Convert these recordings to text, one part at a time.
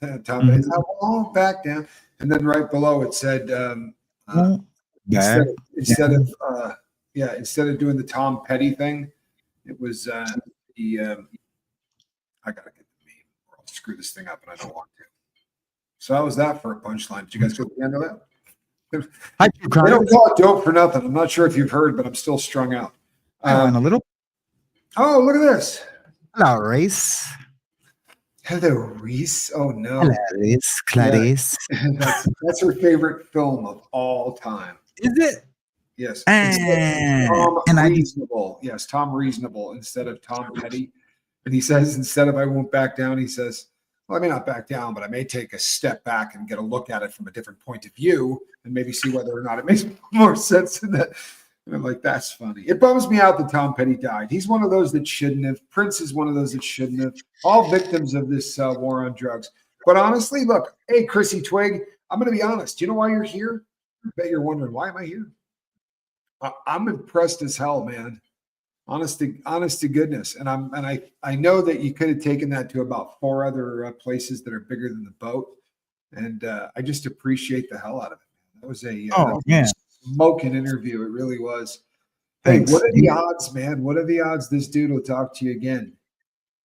Tom Petty. I won't back down. And then right below it said instead of doing the Tom Petty thing, it was the I gotta get the meme or I'll screw this thing up and I don't want to. So how was that for a punchline? Did you guys go to the end of that? They don't call it dope for nothing. I'm not sure if you've heard, but I'm still strung out. A little. Oh, look at this. Hello, Reese. Hello, Reese. Oh no. Hello, Reese. Clarice. Yeah. That's her favorite film of all time. Is it? Yes. Tom Reasonable. Yes, Tom Reasonable instead of Tom Petty. And he says, instead of I won't back down, he says, well, I may not back down, but I may take a step back and get a look at it from a different point of view and maybe see whether or not it makes more sense than that. And I'm like, that's funny. It bums me out that Tom Petty died. He's one of those that shouldn't have. Prince is one of those that shouldn't have. All victims of this war on drugs. But honestly, look, hey, Chrissy Twig, I'm going to be honest. Do you know why you're here? I bet you're wondering, why am I here? I'm impressed as hell, man. Honest to goodness. And I know that you could have taken that to about 4 other places that are bigger than the boat. And I just appreciate the hell out of it. That was a smoking interview. It really was. Thanks. Hey, what are the odds, man? What are the odds this dude will talk to you again?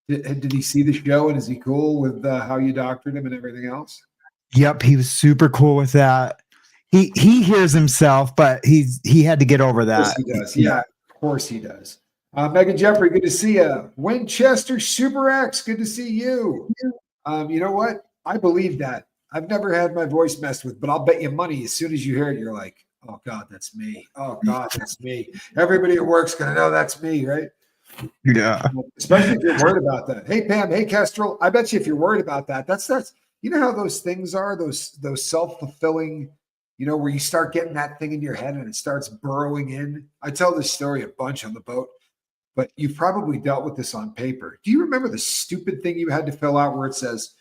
Did he see the show and is he cool with how you doctored him and everything else? Yep, he was super cool with that. He hears himself, but he had to get over that. Of course he does. Yeah, of course he does. Megan Jeffrey, good to see you. Winchester Super X, good to see you. You know what? I believe that. I've never had my voice messed with, but I'll bet you money as soon as you hear it, you're like, oh, God, that's me. Oh, God, that's me. Everybody at work's going to know that's me, right? Yeah. Especially if you're worried about that. Hey, Pam. Hey, Kestrel. I bet you if you're worried about that, that's you know how those things are, those self-fulfilling, where you start getting that thing in your head and it starts burrowing in. I tell this story a bunch on the boat. But you've probably dealt with this on paper. Do you remember the stupid thing you had to fill out where it says,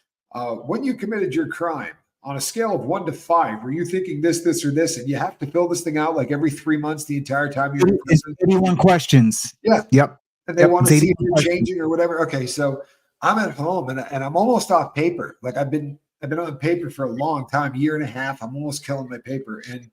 when you committed your crime, on a scale of 1 to 5, were you thinking this, or this? And you have to fill this thing out like every 3 months the entire time you're in prison. 81 questions. Yeah. Yep. And they want to see if you're changing or whatever. Okay, so I'm at home and I'm almost off paper. Like I've been on paper for a long time, 1.5 years. I'm almost killing my paper. And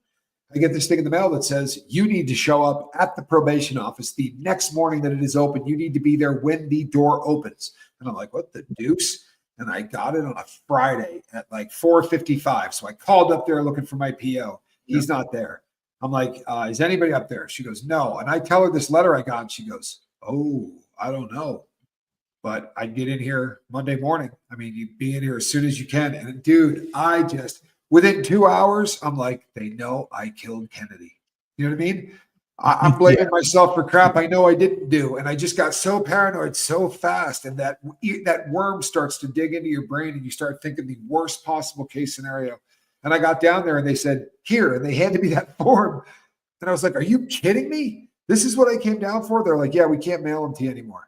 I get this thing in the mail that says, you need to show up at the probation office the next morning that it is open. You need to be there when the door opens. And I'm like, what the deuce? And I got it on a Friday at like 4:55. So I called up there looking for my PO. He's not there. I'm like, is anybody up there? She goes, no. And I tell her this letter I got, and she goes, oh, I don't know. But I'd get in here Monday morning. I mean, you'd be in here as soon as you can. And dude, within 2 hours, I'm like, they know I killed Kennedy. You know what I mean? I'm blaming myself for crap I know I didn't do. And I just got so paranoid so fast. And that worm starts to dig into your brain and you start thinking the worst possible case scenario. And I got down there and they said, here, and they handed me that form. And I was like, are you kidding me? This is what I came down for? They're like, yeah, we can't mail them to you anymore.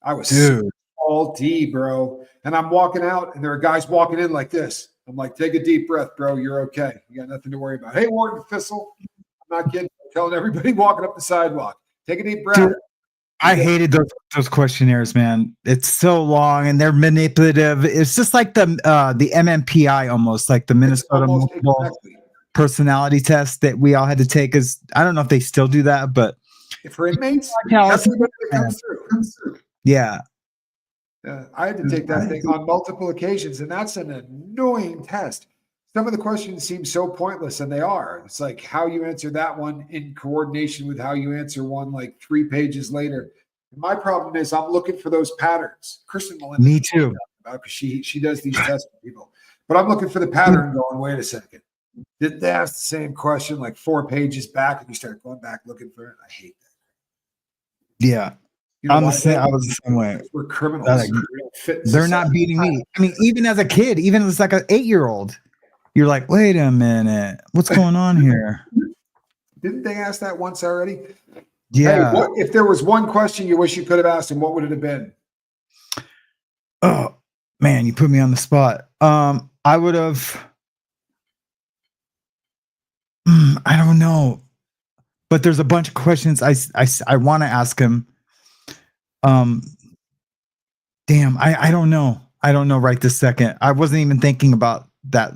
I was salty, bro. And I'm walking out and there are guys walking in like this. I'm like, take a deep breath, bro. You're okay. You got nothing to worry about. Hey, Warden Thistle. I'm not kidding. I'm telling everybody walking up the sidewalk. Take a deep breath. Dude, I hated those questionnaires, man. It's so long and they're manipulative. It's just like the MMPI almost, like the Minnesota Multiple Personality Test that we all had to take. I don't know if they still do that, but for inmates, everybody that comes through. Yeah. I had to take that thing on multiple occasions, and that's an annoying test. Some of the questions seem so pointless, and they are. It's like how you answer that one in coordination with how you answer one like 3 pages later. And my problem is I'm looking for those patterns. Kristen Melinda. Me too. Because she does these tests with people. But I'm looking for the pattern going, wait a second. Did they ask the same question like 4 pages back, and you start going back looking for it? I hate that. Yeah. I was the same way. We're criminals. They're not beating me. I mean, even as a kid, even as like an 8-year-old, you're like, wait a minute, what's going on here? Didn't they ask that once already? Yeah. Hey, if there was one question you wish you could have asked him, what would it have been? Oh man, you put me on the spot. I would have. I don't know, but there's a bunch of questions I want to ask him. Damn, I don't know. I don't know right this second. I wasn't even thinking about that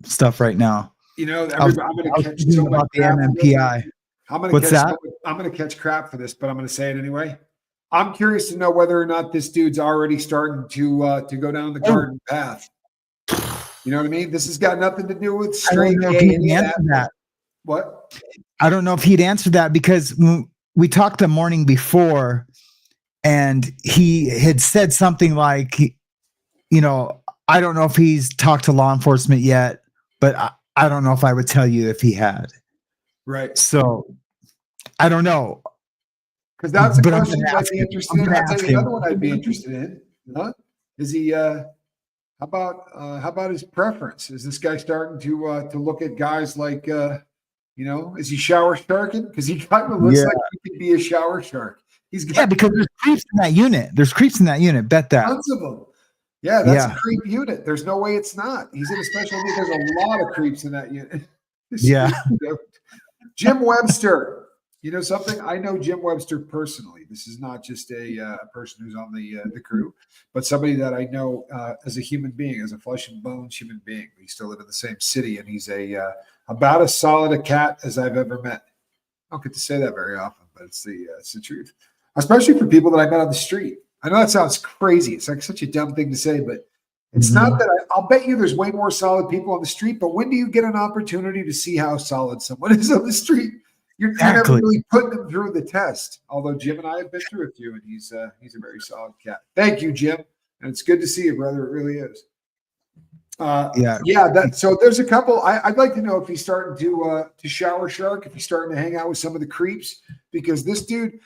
stuff right now. You know, I'm going to catch so thinking much about the crap for this. MMPI. I'm going to What's catch. that? I'm going to catch crap for this, but I'm going to say it anyway. I'm curious to know whether or not this dude's already starting to go down the garden path. You know what I mean? This has got nothing to do with straight gay. Any of that. What? I don't know if he'd answer that because we talked the morning before, and he had said something like, you know, I don't know if he's talked to law enforcement yet, but I don't know if I would tell you if he had. Right. So I don't know. Because that's a question I'd be interested in. I'll tell you another one I'd be interested in. Huh? Is he how about his preference? Is this guy starting to look at guys like you know, is he shower sharking? Because he kind of looks like he could be a shower shark. He's got because there's creeps in that unit. There's creeps in that unit. Bet that. Tons of them. Yeah, that's a creep unit. There's no way it's not. He's in a special unit. There's a lot of creeps in that unit. Yeah. Jim Webster. You know something? I know Jim Webster personally. This is not just a person who's on the crew, but somebody that I know as a human being, as a flesh and bones human being. We still live in the same city, and he's about as solid a cat as I've ever met. I don't get to say that very often, but it's the truth. Especially for people that I met on the street. I know that sounds crazy. It's like such a dumb thing to say, but it's not that. I'll bet you there's way more solid people on the street. But when do you get an opportunity to see how solid someone is on the street? You're never really putting them through the test. Although Jim and I have been through a few, and he's a very solid cat. Thank you, Jim, and it's good to see you, brother. It really is. So there's a couple. I'd like to know if he's starting to shower shark, if he's starting to hang out with some of the creeps, because this dude.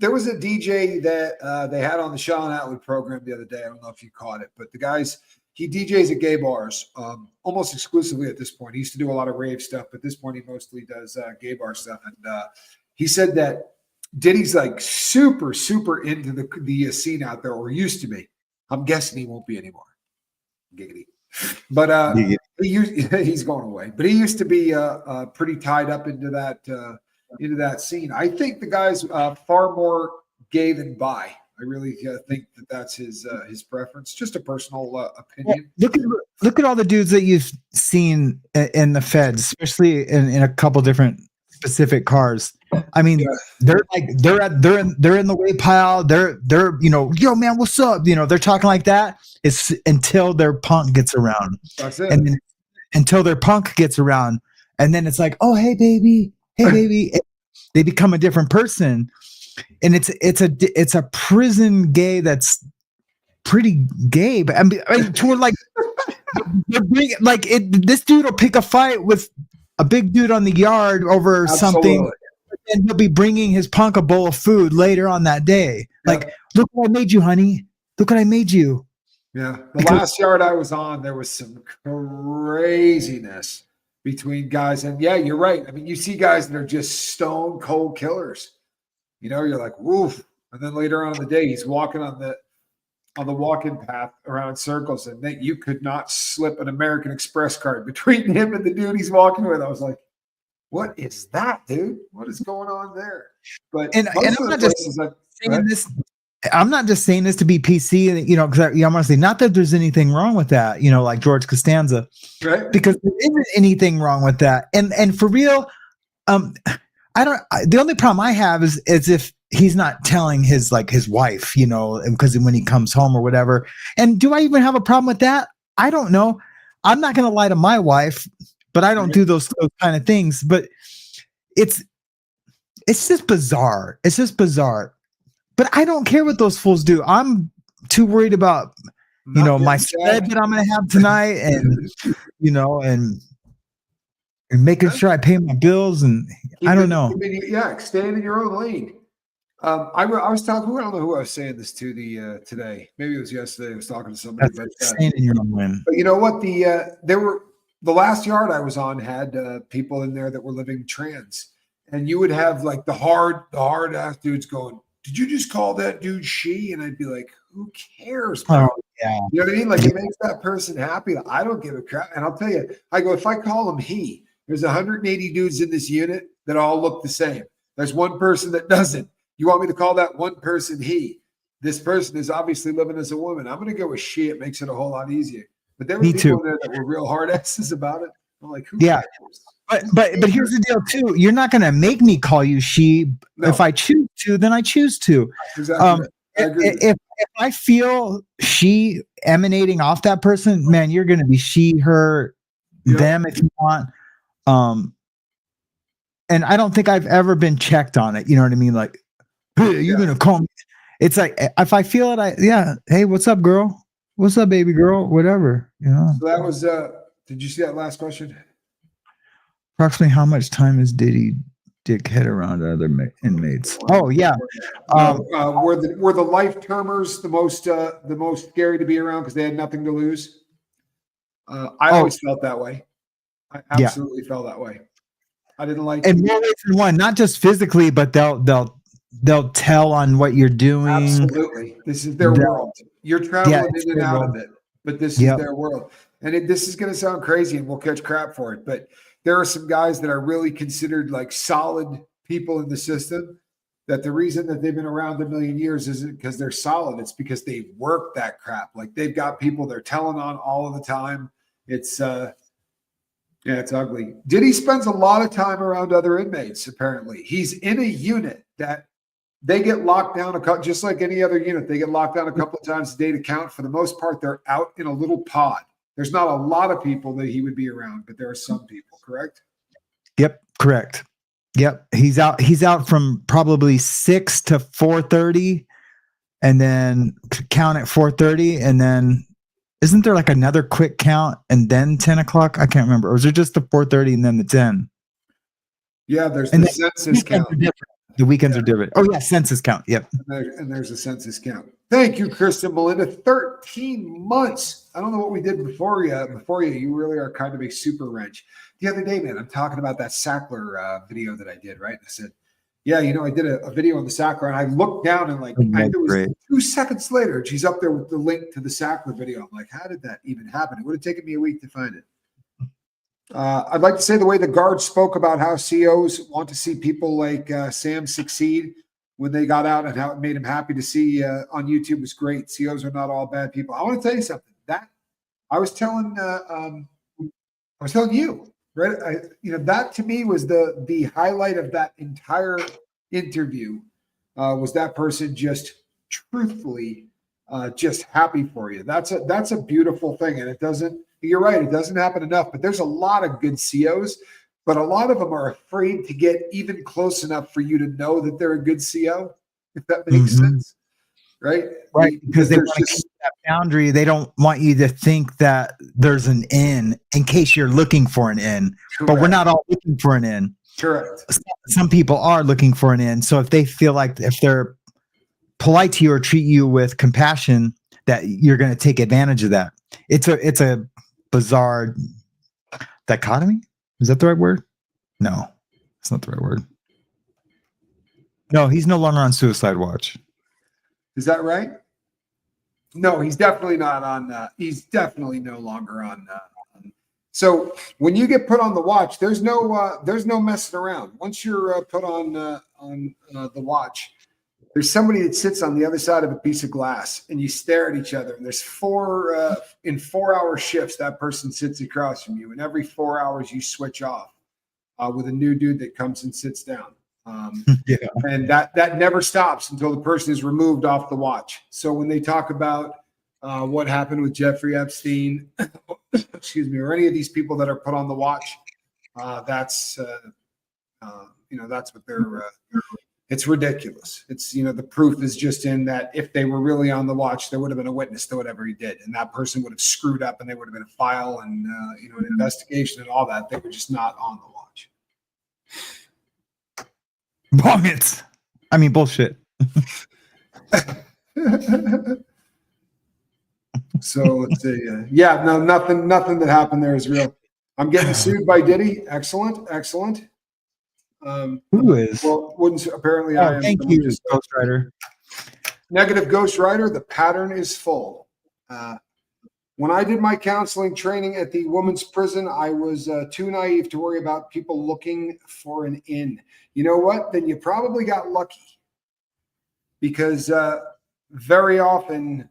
There was a DJ that they had on the Sean Atwood program the other day. I don't know if you caught it, but he DJs at gay bars almost exclusively at this point. He used to do a lot of rave stuff, but at this point he mostly does gay bar stuff. And he said that Diddy's like super, super into the scene out there, or used to be. I'm guessing he won't be anymore. Giggity. But he's going away. But he used to be pretty tied up into that scene. I think the guy's far more gay than bi. I really think that's his preference. Just a personal opinion. Look at all the dudes that you've seen in the feds, especially in a couple different specific cars. I mean, they're in the weight pile. They're you know, yo man, what's up? You know, they're talking like that. It's until their punk gets around. That's it. And then, until their punk gets around, and then it's like, oh hey baby. Hey baby, they become a different person, and it's a prison gay that's pretty gay. But I mean to like, this dude will pick a fight with a big dude on the yard over something, and he'll be bringing his punk a bowl of food later on that day. Like, look what I made you, honey. Look what I made you. Yeah, last yard I was on, there was some craziness between guys, and yeah, you're right. I mean, you see guys that are just stone cold killers. You know, you're like, woof. And then later on in the day, he's walking on the walking path around circles, and then you could not slip an American Express card between him and the dude he's walking with. I was like, what is that, dude? What is going on there? But I'm not just saying this. I'm not just saying this to be PC, you know, because I'm honestly not that there's anything wrong with that, you know, like George Costanza, right? Because there isn't anything wrong with that. And for real, the only problem I have is if he's not telling his wife, you know, because when he comes home or whatever. And do I even have a problem with that? I don't know. I'm not going to lie to my wife, but I don't do those kind of things. But it's just bizarre. It's just bizarre. But I don't care what those fools do. I'm too worried about, you know, my spread that I'm going to have tonight, and you know, and making sure I pay my bills, and I don't know. Staying in your own lane. I was talking. I don't know who I was saying this to today. Maybe it was yesterday. I was talking to somebody. Staying in your own lane. But you know what? The last yard I was on had people in there that were living trans, and you would have like the hard ass dudes going, did you just call that dude she? And I'd be like, who cares, bro? Oh, yeah. You know what I mean? Like, it makes that person happy. I don't give a crap. And I'll tell you, I go, if I call him he, there's 180 dudes in this unit that all look the same. There's one person that doesn't. You want me to call that one person he? this person is obviously living as a woman. I'm going to go with she. It makes it a whole lot easier. But there were Me people too. in there that were real hard asses about it. I'm like, who Yeah. cares? But here's the deal too. You're not going to make me call you she. No. If I choose to, then I choose to. Exactly. I agree. If I feel she emanating off that person, man, you're going to be she, her, them if you want. And I don't think I've ever been checked on it. You know what I mean? Like, hey, you're going to call me. It's like, if I feel it, hey, what's up, girl? What's up, baby girl? Whatever, you know? So that was, did you see that last question? Approximately how much time is Diddy dickhead around other inmates? Oh, yeah. Were the life termers the most scary to be around because they had nothing to lose? I always felt that way. I absolutely felt that way. I didn't like and more ways than one, not just physically, but they'll tell on what you're doing. Absolutely, this is their world. You're traveling in and out of it, but this is their world. And this is going to sound crazy, and we'll catch crap for it. But there are some guys that are really considered like solid people in the system. That the reason that they've been around a million years isn't because they're solid. It's because they've worked that crap. Like they've got people they're telling on all of the time. It's it's ugly. Diddy spends a lot of time around other inmates, apparently. He's in a unit that they get locked down, just like any other unit. They get locked down a couple of times a day to count. For the most part, they're out in a little pod. There's not a lot of people that he would be around, but there are some people, correct? Yep, correct. Yep. He's out from probably 6 to 4:30 and then count at 4:30. And then isn't there like another quick count and then 10 o'clock? I can't remember. Or is it just the 4:30 and then the 10? Yeah, there's the census count. The weekends are different. Oh, yeah, census count. Yep. And there's a census count. Thank you, Kristen Melinda. 13 months. I don't know what we did before you. You really are kind of a super wrench. The other day, man, I'm talking about that Sackler video that I did, right? I said, yeah, I did a video on the Sackler, and I looked down and it was 2 seconds later, she's up there with the link to the Sackler video. I'm like, how did that even happen? It would have taken me a week to find it. I'd like to say the way the guards spoke about how COs want to see people like Sam succeed when they got out and how it made him happy to see on YouTube was great. COs are not all bad people. I want to tell you something. That I was telling you, right? That to me was the highlight of that entire interview. Was that person just truthfully just happy for you? That's a beautiful thing, and it doesn't. You're right. It doesn't happen enough, but there's a lot of good COs, but a lot of them are afraid to get even close enough for you to know that they're a good CO, if that makes sense. Right? Right. Because they want to keep that boundary. They don't want you to think that there's an in case you're looking for an in. Correct. But we're not all looking for an in. Correct. Some people are looking for an in. So if they feel like if they're polite to you or treat you with compassion, that you're going to take advantage of that. It's a bizarre dichotomy. Is that the right word? No, it's not the right word. No, he's no longer on suicide watch. Is that right? No, he's definitely not on. He's definitely no longer on. So when you get put on the watch, there's no messing around. Once you're put on the watch, there's somebody that sits on the other side of a piece of glass, and you stare at each other. And there's 4-hour shifts. That person sits across from you, and every 4 hours you switch off with a new dude that comes and sits down. And that never stops until the person is removed off the watch. So when they talk about what happened with Jeffrey Epstein, excuse me, or any of these people that are put on the watch, that's what they're. It's ridiculous. It's, the proof is just in that if they were really on the watch, there would have been a witness to whatever he did. And that person would have screwed up and there would have been a file and, an investigation and all that. They were just not on the watch. Bullshit. I mean, bullshit. So let's see. Nothing that happened there is real. I'm getting sued by Diddy. Excellent. Who is? Well, wouldn't apparently I am. Thank you, Ghostwriter. Negative Ghostwriter. The pattern is full. When I did my counseling training at the women's prison, I was too naive to worry about people looking for an in. You know what? Then you probably got lucky because very often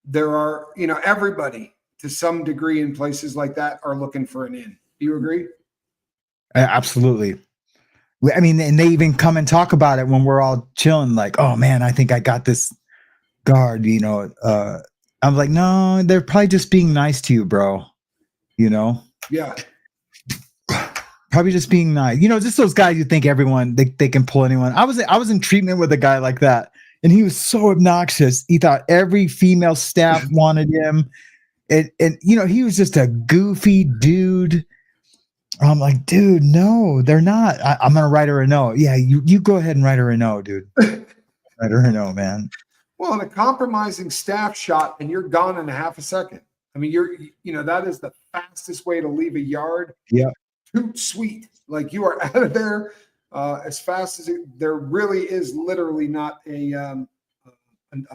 there are, everybody to some degree in places like that are looking for an in. Do you agree? Absolutely. I mean, and they even come and talk about it when we're all chilling, like, oh man, I think I got this guard, I'm like, no, they're probably just being nice to you, bro. Yeah. Probably just being nice. Just those guys you think everyone they can pull anyone. I was in treatment with a guy like that, and he was so obnoxious. He thought every female staff wanted him. And he was just a goofy dude. I'm like, dude, no, they're not. I'm gonna write her a note. Yeah, you go ahead and write her a note, dude. Write her a note, man. Well, in a compromising staff shot, and you're gone in a half a second. I mean, that is the fastest way to leave a yard. Yeah. Toot sweet. Like, you are out of there as fast as there really is literally not a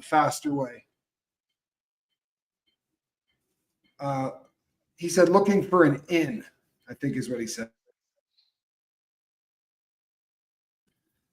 faster way. He said, looking for an in, I think is what he said.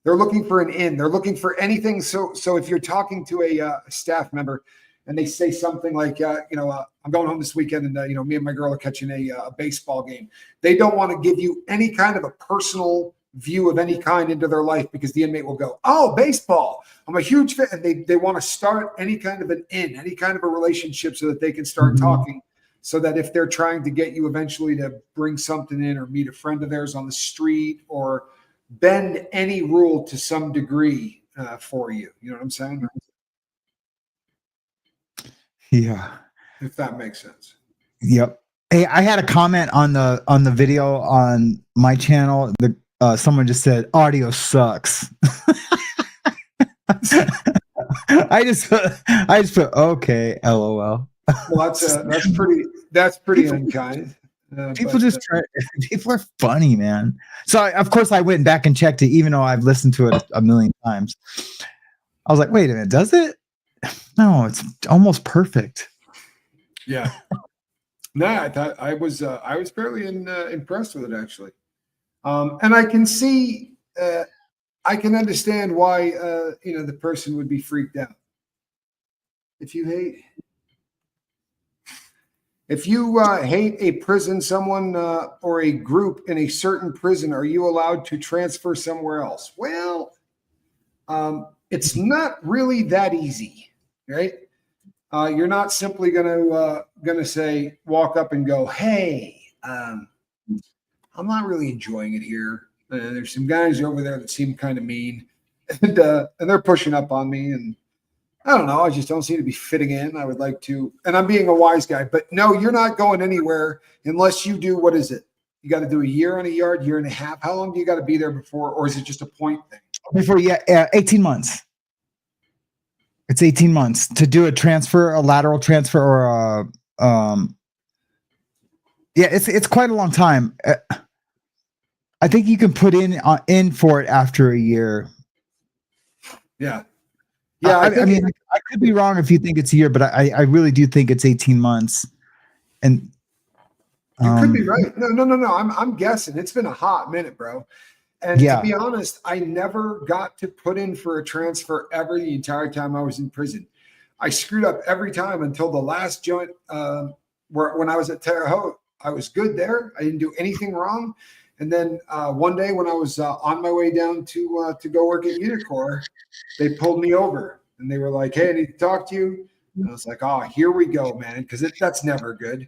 They're looking for an in. They're looking for anything. So if you're talking to a staff member and they say something like, I'm going home this weekend and, me and my girl are catching a baseball game. They don't want to give you any kind of a personal view of any kind into their life, because the inmate will go, oh, baseball. I'm a huge fan. And they want to start any kind of an in, any kind of a relationship so that they can start talking, so that if they're trying to get you eventually to bring something in or meet a friend of theirs on the street or bend any rule to some degree for you. You know what I'm saying? Yeah. If that makes sense. Yep. Hey, I had a comment on the video on my channel. Someone just said audio sucks. I just put okay, LOL. Well, that's pretty unkind. People are funny, man. So of course I went back and checked it, even though I've listened to it a million times. I was like, wait a minute, does it? No, it's almost perfect. Yeah. No, I thought I was fairly impressed with it, actually. And I can see, I can understand why the person would be freaked out. If you hate a prison, someone or a group in a certain prison, are you allowed to transfer somewhere else? Well, it's not really that easy, right? You're not simply gonna say, walk up and go, hey, I'm not really enjoying it here. There's some guys over there that seem kind of mean, and they're pushing up on me, and I don't know. I just don't seem to be fitting in. I would like to, and I'm being a wise guy, but no, you're not going anywhere unless you do, what is it? You got to do a year on a yard, year and a half. How long do you got to be there before, or is it just a point thing? Before, 18 months. It's 18 months to do a lateral transfer, or it's quite a long time. I think you can put in for it after a year. Yeah. Yeah, I mean, I could be wrong if you think it's a year, but I really do think it's 18 months. And you could be right. No. I'm guessing. It's been a hot minute, bro. And to be honest, I never got to put in for a transfer ever the entire time I was in prison. I screwed up every time until the last joint when I was at Terre Haute. I was good there. I didn't do anything wrong. And then one day when I was on my way down to go work at Unicorp, they pulled me over and they were like, hey, I need to talk to you. And I was like, oh, here we go, man. Because that's never good.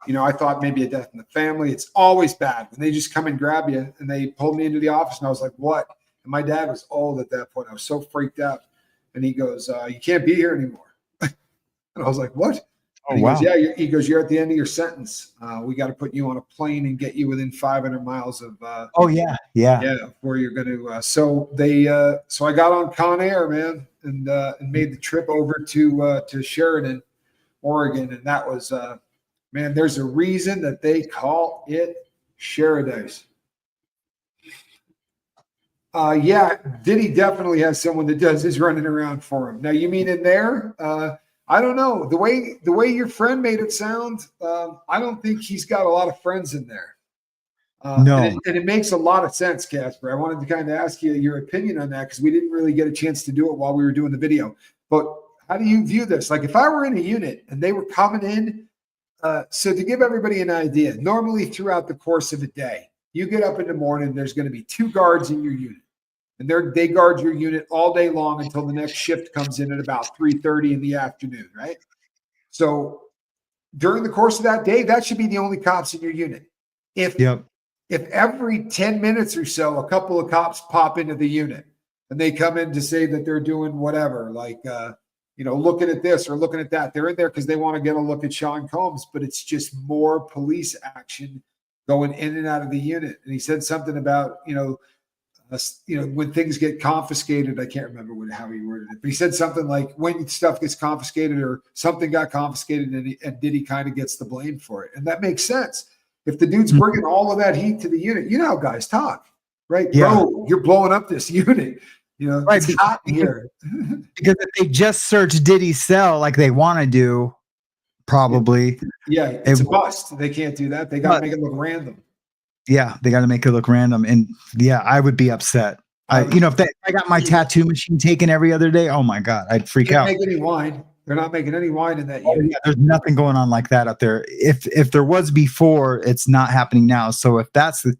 I thought maybe a death in the family. It's always bad when they just come and grab you. And they pulled me into the office and I was like, what? And my dad was old at that point. I was so freaked out. And he goes, you can't be here anymore. And I was like, what? And he goes, yeah. He goes, you're at the end of your sentence. We got to put you on a plane and get you within 500 miles of. Where you're going to. So I got on Con Air, man, and made the trip over to Sheridan, Oregon, and that was, man. There's a reason that they call it Paradise. Diddy definitely has someone that does his running around for him. Now, you mean in there? I don't know. The way your friend made it sound, I don't think he's got a lot of friends in there. No. And it makes a lot of sense, Casper. I wanted to kind of ask you your opinion on that because we didn't really get a chance to do it while we were doing the video. But how do you view this? Like if I were in a unit and they were coming in, so to give everybody an idea, normally throughout the course of a day, you get up in the morning, there's going to be 2 guards in your unit. And they guard your unit all day long until the next shift comes in at about 3:30 in the afternoon, right? So during the course of that day, that should be the only cops in your unit. If every 10 minutes or so, a couple of cops pop into the unit and they come in to say that they're doing whatever, like, looking at this or looking at that, they're in there because they want to get a look at Sean Combs, but it's just more police action going in and out of the unit. And he said something about, when things get confiscated, I can't remember how he worded it, but he said something like when stuff gets confiscated or something got confiscated and Diddy kind of gets the blame for it. And that makes sense. If the dude's bringing all of that heat to the unit, you know how guys talk, right? Yeah. Bro, you're blowing up this unit. Right. It's hot in here. Because if they just search Diddy's cell like they want to do, probably. Yeah, it's a bust. They can't do that. They got to make it look random. Yeah, they got to make it look random. And yeah, I would be upset. If I got my tattoo machine taken every other day, oh my God, I'd freak out. Make any wine. They're not making any wine in that unit. Yeah, there's nothing going on like that out there. If there was before, it's not happening now. So if that's the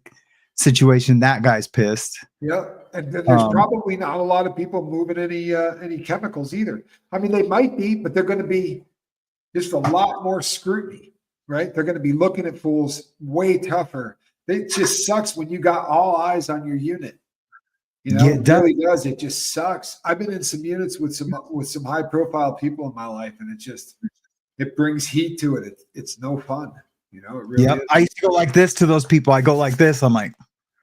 situation, that guy's pissed. Yeah, and there's probably not a lot of people moving any chemicals either. I mean, they might be, but they're going to be just a lot more scrutiny, right? They're going to be looking at fools way tougher. It just sucks when you got all eyes on your unit. It really does. It just sucks. I've been in some units with some high profile people in my life, and it brings heat to it. It's no fun. It really is. I used to go like this to those people. I go like this. I'm like,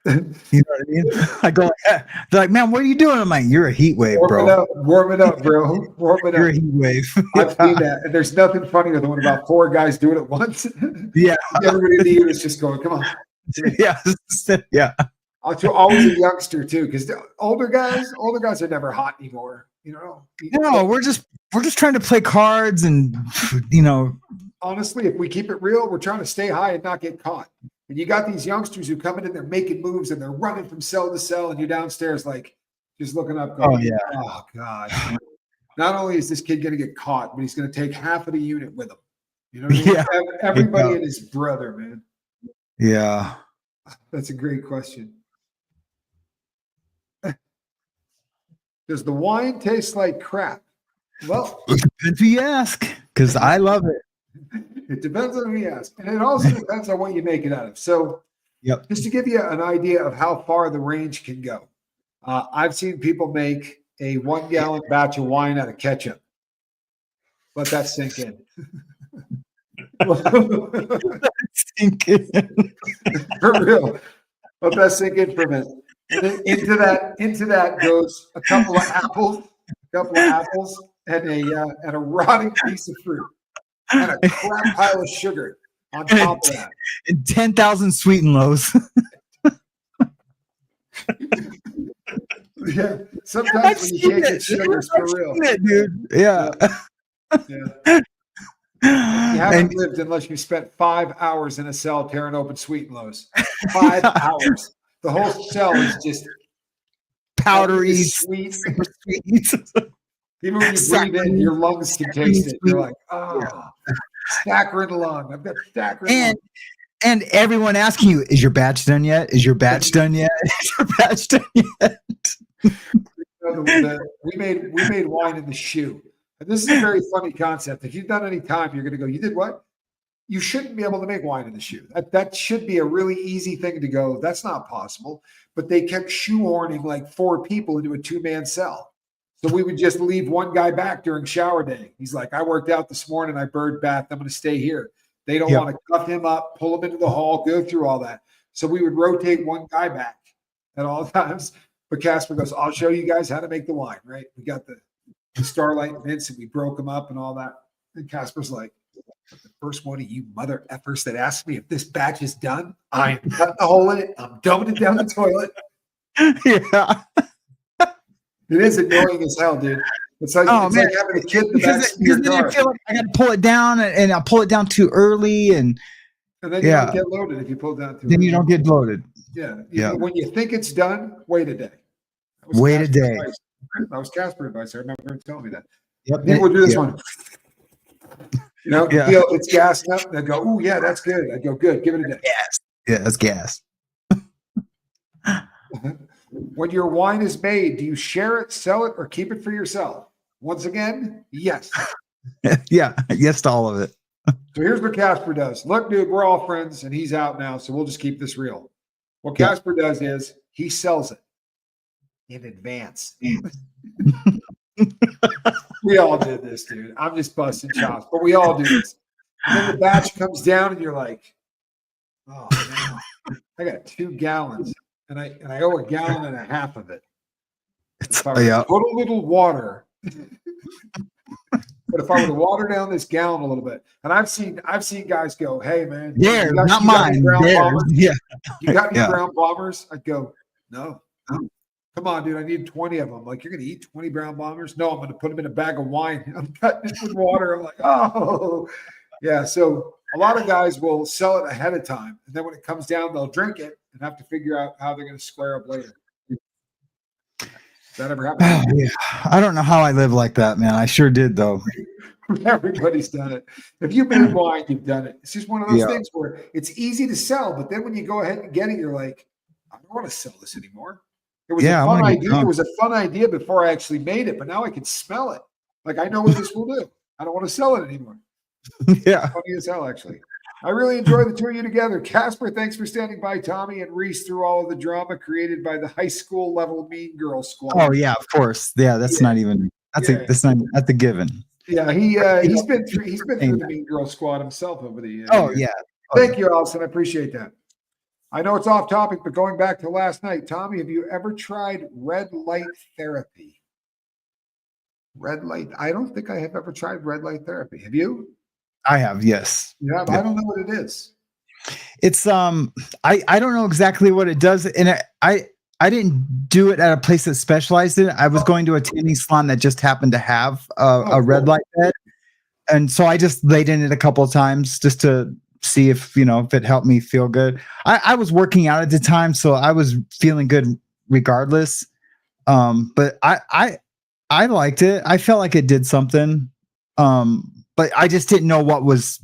you know what I mean? I go like that. They're like, man, what are you doing? I'm like, you're a heat wave, bro. Warm it up, bro. Warm it up. You're a heat wave. I've seen that. And there's nothing funnier than when about 4 guys do it at once. Yeah. Everybody in the unit is just going, come on. Yeah. Yeah. Always a youngster too, because the older guys are never hot anymore. No, we're just trying to play cards and honestly, if we keep it real, we're trying to stay high and not get caught. And you got these youngsters who come in and they're making moves and they're running from cell to cell, and you're downstairs like just looking up going, oh God. Not only is this kid going to get caught, but he's going to take half of the unit with him. You know what I mean? Yeah. Everybody and his brother, man. Yeah. That's a great question. Does the wine taste like crap? Well, it depends who you ask, because I love it. It depends on who you ask. And it also depends on what you make it out of. So just to give you an idea of how far the range can go, I've seen people make a 1-gallon batch of wine out of ketchup. Let that sink in. Sink in. For real. Let that sink in for a minute. And then into that goes a couple of apples, and a rotting piece of fruit, and a crap pile of sugar on top of that, and 10,000 sweet and lows. Yeah, sometimes when you can't get sugar, it's for real, dude. Yeah. You haven't lived unless you spent 5 hours in a cell tearing open sweet and lows. 5 hours. The whole cell is just powdery, sweet. Even when you breathe in, your lungs can taste it. You're like, saccharine lung. I've got saccharine. And everyone asking you, is your batch done yet? Is your batch done yet? Is your batch done yet? We made wine in the shoe. And this is a very funny concept. If you've done any time, you're going to go, you did what? You shouldn't be able to make wine in the shoe. That should be a really easy thing to go. That's not possible. But they kept shoehorning like 4 people into a 2-man cell. So we would just leave one guy back during shower day. He's like, I worked out this morning. I bird bathed. I'm going to stay here. They don't want to cuff him up, pull him into the hall, go through all that. So we would rotate one guy back at all times. But Casper goes, I'll show you guys how to make the wine, right? We got the Starlight mints and we broke them up and all that. And Casper's like, the first one of you mother effers that asked me if this batch is done, I am cutting a hole in it. I'm dumping it down the toilet. Yeah. It is annoying as hell, dude. It's like, like having a kid in the back of your car. I feel like I got to pull it down and I'll pull it down too early. And then you don't get loaded if you pull it down too early. Then you don't get loaded. Yeah. When you think it's done, wait a day. Wait a day. That was Casper advice. I remember him telling me that. Yep. People would do this Yeah. one. You know, Yeah. feel it's gassing up. And I go, "Ooh, yeah, that's good." I go, "Good, give it a day." Gas. Yeah, that's gas. When your wine is made, do you share it, sell it, or keep it for yourself? Once again, yes. Yeah. Yes to all of it. So here's what Casper does. Look, dude, we're all friends, and he's out now, so we'll just keep this real. What Yeah. Casper does is he sells it in advance. We all did this, dude. I'm just busting chops, but we all do this. And then the batch comes down, and you're like, "Oh man, I got 2 gallons, and I owe 1.5 gallons of it. If I were to put a little water." But if I were to water down this gallon a little bit, and I've seen guys go, "Hey man, Theirs, not you got any mine. ground Theirs. bombers? Yeah. You got any ground bombers?" I'd go, "No. Come on, dude. I need 20 of them." Like, "You're going to eat 20 brown bombers?" "No, I'm going to put them in a bag of wine. I'm cutting it with water." I'm like, "Oh, yeah." So a lot of guys will sell it ahead of time, and then when it comes down, they'll drink it and have to figure out how they're going to square up later. That ever happened? Yeah. I don't know how I live like that, man. I sure did, though. Everybody's done it. If you made wine, you've done it. It's just one of those things where it's easy to sell, but then when you go ahead and get it, you're like, "I don't want to sell this anymore." It was a fun idea. It was a fun idea before I actually made it, but now I can smell it. Like, I know what this will do. I don't want to sell it anymore. Yeah. Funny as hell, actually. I really enjoy the two of you together. Casper, thanks for standing by Tommy and Reese through all of the drama created by the high school level Mean Girl Squad. Oh yeah, of course. Yeah, that's not even that's a given. Yeah, he's been through the Mean Girl Squad himself over the years. Oh yeah. Thank you, Allison. I appreciate that. I know it's off topic, but going back to last night, Tommy, have you ever tried red light therapy? Red light. I don't think I have ever tried red light therapy. Have you? I have, yes. Yeah, but I don't know what it is. It's I don't know exactly what it does, and I didn't do it at a place that specialized in it. I was going to a tanning salon that just happened to have a red light bed, and so I just laid in it a couple of times just to see if if it helped me feel good. I was working out at the time, so I was feeling good regardless. But I liked it. I felt like it did something. But I just didn't know what was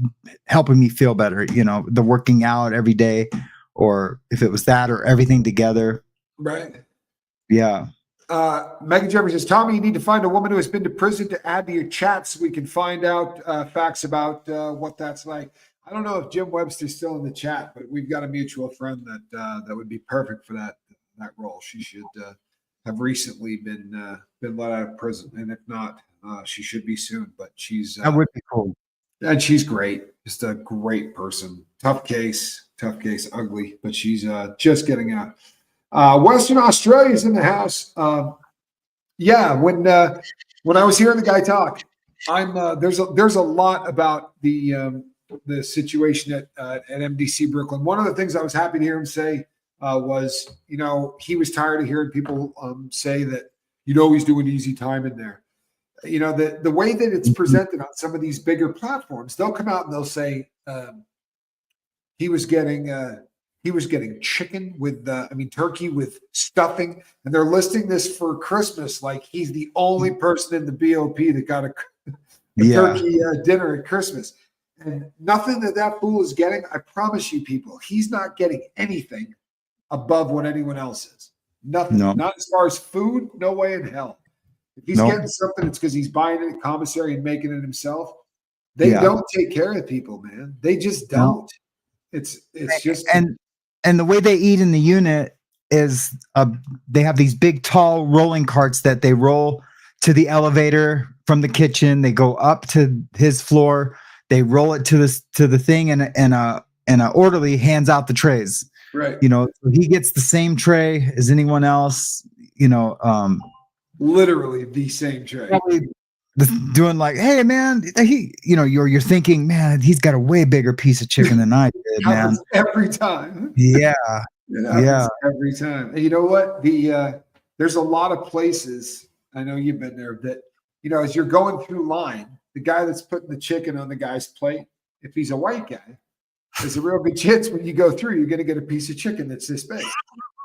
helping me feel better, the working out every day, or if it was that or everything together. Right. Yeah. Megan Jeffrey says, Tommy, you need to find a woman who has been to prison to add to your chat so we can find out facts about what that's like. I don't know if Jim Webster's still in the chat, but we've got a mutual friend that would be perfect for that role. She should have recently been let out of prison, and if not, she should be soon. But she's that would be cool, and she's great. Just a great person. Tough case, ugly, but she's just getting out. Western Australia's in the house. Yeah, when I was hearing the guy talk, there's a lot about the situation at MDC Brooklyn. One of the things I was happy to hear him say was, he was tired of hearing people say that, he's doing easy time in there. The way that it's presented on some of these bigger platforms, they'll come out and they'll say he was getting chicken with turkey with stuffing, and they're listing this for Christmas like he's the only person in the BOP that got a turkey dinner at Christmas. And nothing that fool is getting, I promise you people, he's not getting anything above what anyone else is. Nothing. No. Not as far as food, no way in hell. If he's getting something, it's because he's buying it at commissary and making it himself. They don't take care of people, man. They just don't. No. It's just and the way they eat in the unit is they have these big tall rolling carts that they roll to the elevator from the kitchen. They go up to his floor. They roll it to the thing, and an orderly hands out the trays. Right. He gets the same tray as anyone else. Literally the same tray. Doing like, hey man, you're thinking, man, he's got a way bigger piece of chicken than I did, man. Every time. Yeah. Every time. And you know what? There's a lot of places, I know you've been there, that as you're going through line, the guy that's putting the chicken on the guy's plate, if he's a white guy, there's a real good chance when you go through, you're going to get a piece of chicken that's this big.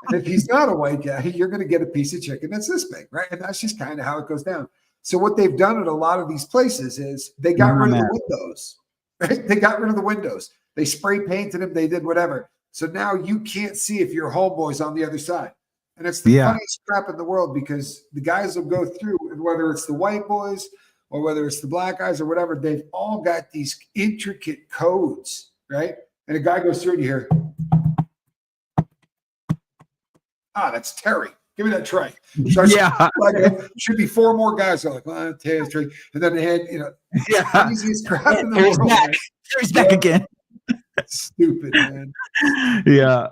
And if he's not a white guy, you're going to get a piece of chicken that's this big, right? And that's just kind of how it goes down. So what they've done at a lot of these places is they got rid of the windows. Right? They got rid of the windows. They spray painted them. They did whatever. So now you can't see if your homeboy's on the other side. And it's the funniest crap in the world because the guys will go through, and whether it's the white boys or whether it's the black guys or whatever, they've all got these intricate codes, right? And a guy goes through and you hear, that's Terry. Give me that tray. So should be 4 more guys. They're like, well, Terry's tray. And then they had, easiest crap in the world. Terry's back again. Stupid, man. Yeah,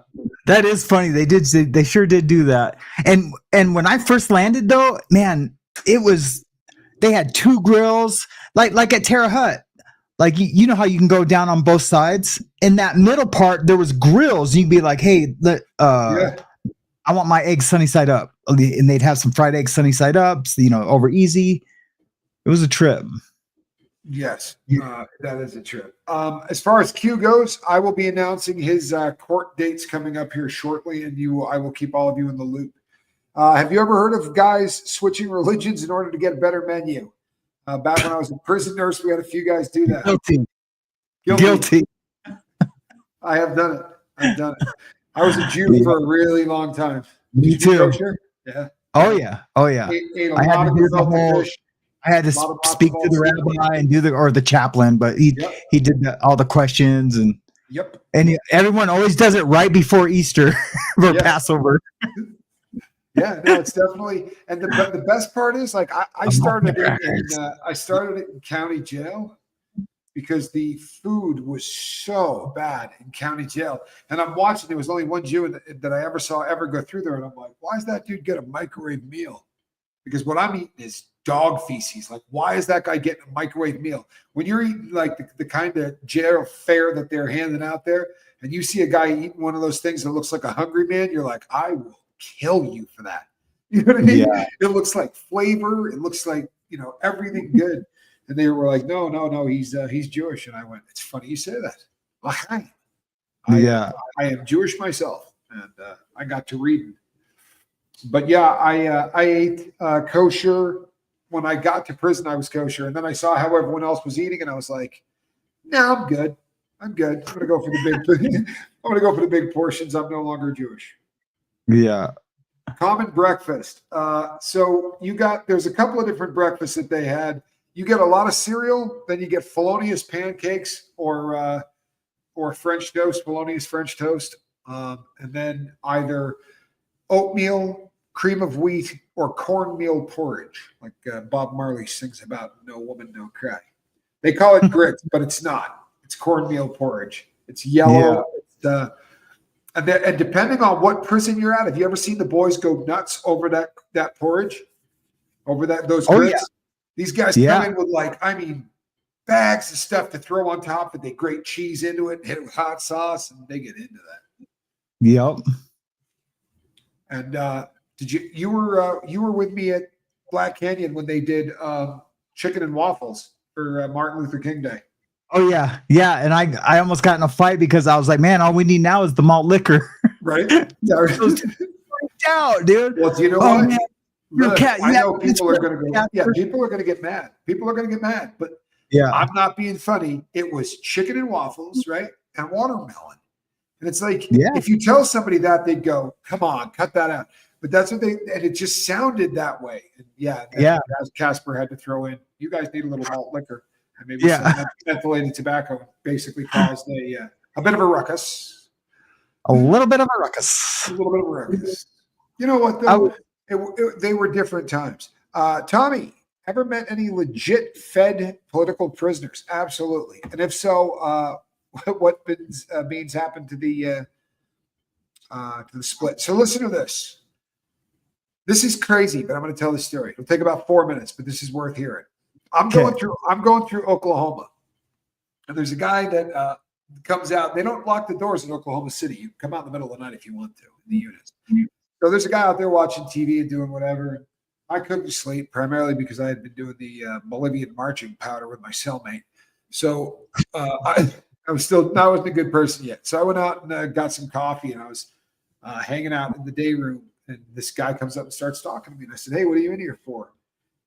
that is funny. They sure did do that. And when I first landed, though, man, they had 2 grills, like at Terre Haute. Like you know how you can go down on both sides. In that middle part, there was grills. You'd be like, hey, I want my eggs sunny side up, and they'd have some fried eggs sunny side ups, over easy. It was a trip. Yes, that is a trip. As far as Q goes, I will be announcing his court dates coming up here shortly, and I will keep all of you in the loop. Have you ever heard of guys switching religions in order to get a better menu? Back when I was a prison nurse, we had a few guys do that. Guilty. I have done it. I was a Jew for a really long time. Me too. Yeah. Oh yeah. I had to speak to the rabbi and do the chaplain, but he did all the questions and everyone always does it right before Easter or Passover. Yeah, no, it's definitely. And the best part is, like, I started it in county jail because the food was so bad in county jail. And I'm watching. There was only one Jew that I ever saw go through there, and I'm like, why does that dude get a microwave meal? Because what I'm eating is dog feces. Like, why is that guy getting a microwave meal? When you're eating like the kind of jail fare that they're handing out there, and you see a guy eating one of those things that looks like a hungry man, you're like, I will kill you for that. You know what I mean? Yeah. It looks like flavor. It looks like, everything good. And they were like, no, he's Jewish. And I went, it's funny you say that. I am Jewish myself, and I got to read. But yeah, I ate kosher. When I got to prison, I was kosher. And then I saw how everyone else was eating, and I was like, no, I'm good. I'm going to go for the big portions. I'm no longer Jewish. Yeah. Common breakfast. So there's a couple of different breakfasts that they had. You get a lot of cereal, then you get felonious pancakes or French toast, felonious French toast, and then either oatmeal, cream of wheat, or cornmeal porridge, like Bob Marley sings about "No Woman, No Cry." They call it grits, but it's not. It's cornmeal porridge. It's yellow. Yeah. And depending on what prison you're at, have you ever seen the boys go nuts over that porridge, over those grits? Yeah. These guys come in with bags of stuff to throw on top, and they grate cheese into it and hit it with hot sauce, and they get into that. Yep. And you were with me at Black Canyon when they did chicken and waffles for Martin Luther King Day. Oh yeah. And I almost got in a fight because I was like, man, all we need now is the malt liquor. Right. Out, dude. Well, do you know what? Man. Look, I know people are going to go. Yeah, people are going to get mad. But I'm not being funny. It was chicken and waffles, right, and watermelon. And it's like, if you tell somebody that, they'd go, "Come on, cut that out." But that's what and it just sounded that way. And CASPER had to throw in, "You guys need a little malt liquor." And maybe some methylated tobacco basically caused a bit of a ruckus. A little bit of a ruckus. You know what, though? They were different times. Tommy, ever met any legit Fed political prisoners? Absolutely. And if so, what means happened to the split? So listen to this. This is crazy, but I'm going to tell the story. It'll take about 4 minutes, but this is worth hearing. I'm going through Oklahoma, and there's a guy that comes out. They don't lock the doors in Oklahoma City. You can come out in the middle of the night if you want to in the units. So there's a guy out there watching TV and doing whatever. I couldn't sleep primarily because I had been doing the Bolivian marching powder with my cellmate. So I wasn't a good person yet. So I went out and got some coffee, and I was hanging out in the day room. And this guy comes up and starts talking to me. And I said, "Hey, what are you in here for?"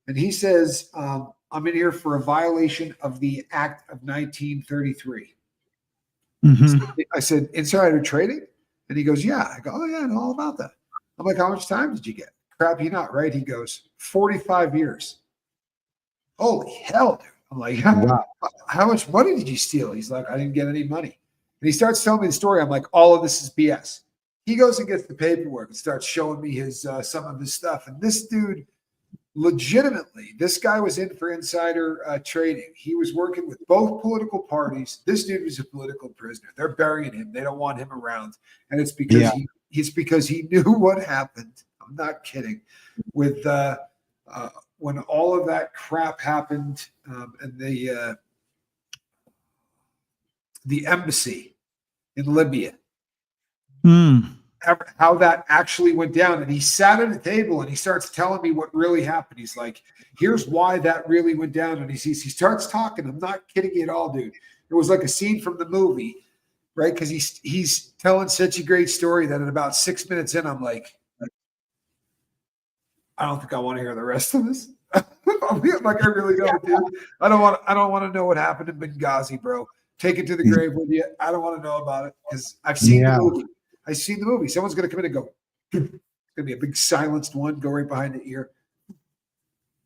And he says, I'm in here for a violation of the Act of 1933. I said, insider trading? And he goes, yeah. I go, oh, yeah, I know all about that. I'm like, how much time did you get? Crap, you not, right? He goes, 45 years. Holy hell, dude. I'm like, how much money did you steal? He's like, I didn't get any money. And he starts telling me the story. I'm like, all of this is BS. He goes and gets the paperwork and starts showing me his some of his stuff. And this dude, legitimately, this guy was in for insider trading. He was working with both political parties. This dude was a political prisoner. They're burying him. They don't want him around. And it's because he knew what happened. I'm not kidding. With when all of that crap happened and the embassy in Libya. How that actually went down. And he sat at a table and he starts telling me what really happened. He's like, here's why that really went down. And he starts talking. I'm not kidding you at all, dude. It was like a scene from the movie, right? Because he's telling such a great story that at about 6 minutes in, I'm like, I don't think I want to hear the rest of this. Like, I really don't, dude. I don't want to know what happened in Benghazi, bro. Take it to the grave with you. I don't want to know about it because I've seen the movie. I've seen the movie. Someone's going to come in and go, it's going to be a big silenced one, go right behind the ear.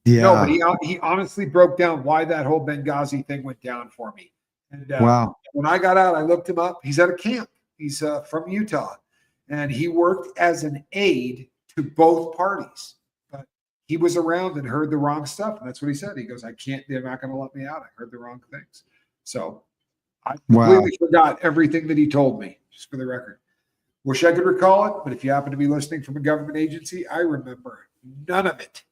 Yeah. No, but he honestly broke down why that whole Benghazi thing went down for me. And when I got out, I looked him up. He's at a camp. He's from Utah. And he worked as an aide to both parties. But he was around and heard the wrong stuff. And that's what he said. He goes, they're not going to let me out. I heard the wrong things. So I completely forgot everything that he told me, just for the record. Wish I could recall it, but if you happen to be listening from a government agency, I remember none of it.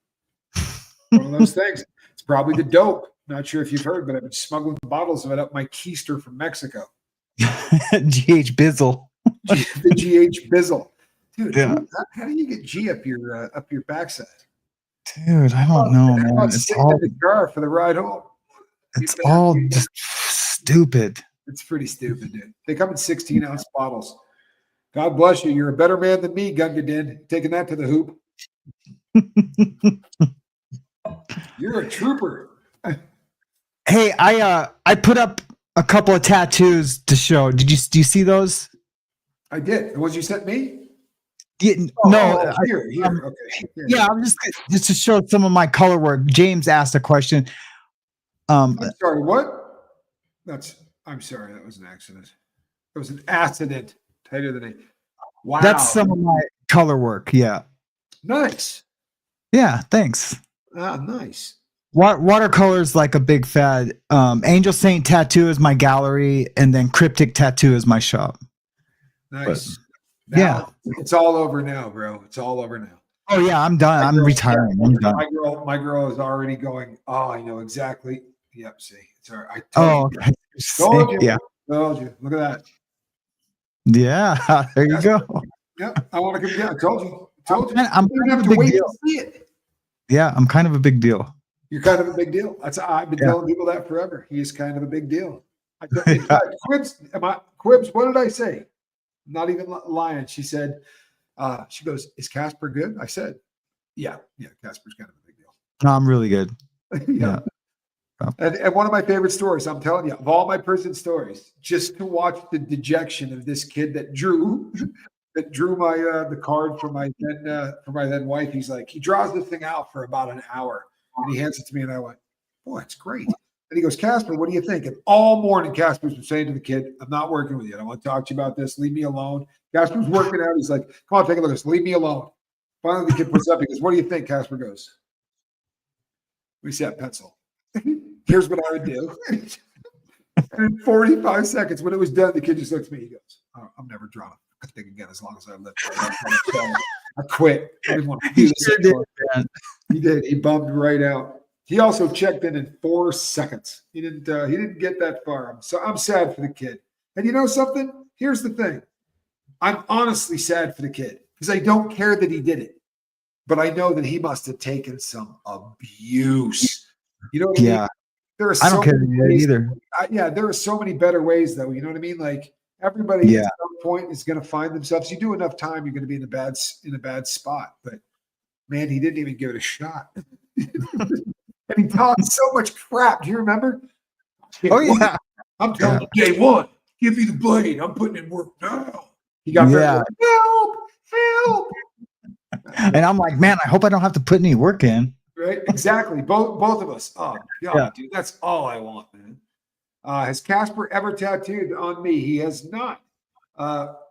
One of those things. It's probably the dope. Not sure if you've heard, but I've been smuggling bottles of it up my keister from Mexico. GH Bizzle. The GH Bizzle. Dude, how do you get G up your backside? Dude, I don't know, man. It's all in the car for the ride home. It's all just stupid. It's pretty stupid, dude. They come in 16-ounce bottles. God bless you. You're a better man than me, Gungadin. Taking that to the hoop. You're a trooper. Hey, I put up a couple of tattoos to show. Do you see those? I did. The ones you sent me? Here. Okay. Here. Yeah, I'm just to show some of my color work. James asked a question. I'm sorry, what? I'm sorry, that was an accident. It was an accident. Tighter than a wow. That's some of my color work. Yeah. Nice. Yeah. Thanks. Nice. Watercolor's like a big fad. Angel Saint Tattoo is my gallery, and then Cryptic Tattoo is my shop. Nice. Now, it's all over now, bro. It's all over now. Oh yeah, I'm done. I'm retiring. I'm done. My girl is already going. Oh, I know exactly. Yep. See, it's all right. Told you. Yeah. Told you. Look at that. Yeah, there you go. Yep, I want to come down. I told you. I'm kind of a big deal. To see it. Yeah, I'm kind of a big deal. You're kind of a big deal. I've been telling people that forever. He's kind of a big deal. Quibs, what did I say? I'm not even lying. She said, she goes, is Casper good? I said, yeah, Casper's kind of a big deal. No, I'm really good. Yeah. And one of my favorite stories, I'm telling you, of all my prison stories, just to watch the dejection of this kid that drew my the card for my then wife. He's like, he draws the thing out for about an hour and he hands it to me and I went, boy, it's great. And he goes, Casper, what do you think? And all morning Casper's been saying to the kid, I'm not working with you. I don't want to talk to you about this. Leave me alone. Casper's working out. He's like, come on, take a look at this. Leave me alone. Finally, the kid puts up. He goes, what do you think? Casper goes, we see that pencil. Here's what I would do. And in 45 seconds, when it was done, the kid just looked at me. He goes, oh, I'm never drawing a thing again as long as I live. I quit. I didn't want to do this anymore. He did. He bummed right out. He also checked in 4 seconds. He didn't get that far. I'm sad for the kid. And you know something? Here's the thing. I'm honestly sad for the kid because I don't care that he did it, but I know that he must have taken some abuse. You know what I mean? There are I don't care either. There are so many better ways, though. You know what I mean? Like everybody at some point is going to find themselves. You do enough time, you're going to be in a bad spot. But man, he didn't even give it a shot. And he talked so much crap. Do you remember? Oh yeah. I'm telling you, day one, give me the blade. I'm putting in work now. He got very like, help. And I'm like, man, I hope I don't have to put any work in. Right? Exactly. Both of us. Oh God, dude, that's all I want, man. Has Casper ever tattooed on me? He has not.